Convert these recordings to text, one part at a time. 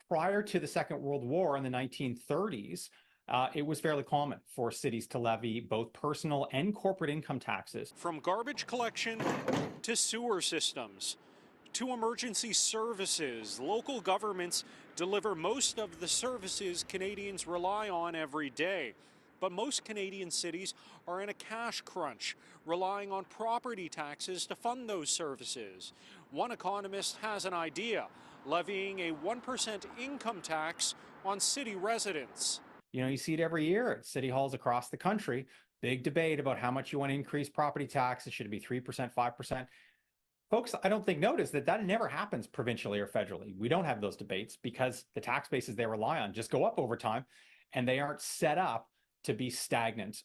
prior to the Second World War in the 1930s, it was fairly common for cities to levy both personal and corporate income taxes. From garbage collection to sewer systems to emergency services, local governments deliver most of the services Canadians rely on every day. But most Canadian cities are in a cash crunch, relying on property taxes to fund those services. One economist has an idea, levying a 1% income tax on city residents. You know, you see it every year at city halls across the country. Big debate about how much you want to increase property taxes. Should it be 3%, 5%? Folks, I don't think notice that never happens provincially or federally. We don't have those debates because the tax bases they rely on just go up over time, and they aren't set up to be stagnant.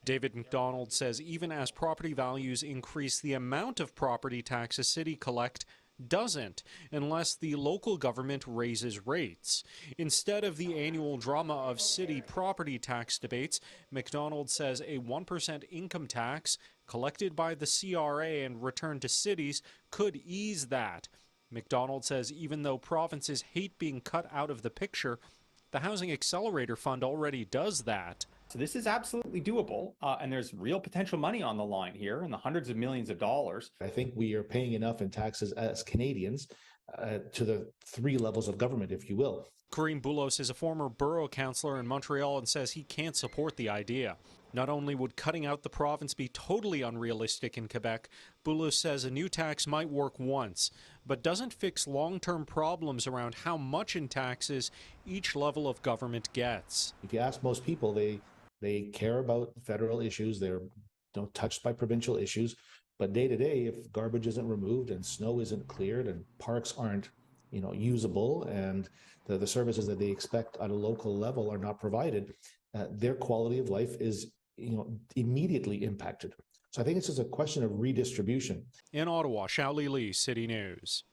David Macdonald says even as property values increase, the amount of property tax a city collect doesn't, unless the local government raises rates. Instead of the annual drama of city property tax debates, Macdonald says a 1% income tax collected by the CRA and returned to cities could ease that. Macdonald says even though provinces hate being cut out of the picture, the Housing Accelerator Fund already does that. So this is absolutely doable, and there's real potential money on the line here in the hundreds of millions of dollars. I think we are paying enough in taxes as Canadians to the three levels of government, if you will. Karim Boulos is a former borough councillor in Montreal and says he can't support the idea. Not only would cutting out the province be totally unrealistic in Quebec, Boulos says a new tax might work once, but doesn't fix long-term problems around how much in taxes each level of government gets. If you ask most people, they care about federal issues. They're touched by provincial issues. But day to day, if garbage isn't removed and snow isn't cleared and parks aren't usable and the services that they expect at a local level are not provided, their quality of life is immediately impacted. So I think it's just a question of redistribution. In Ottawa, Shaoli Lee, City News.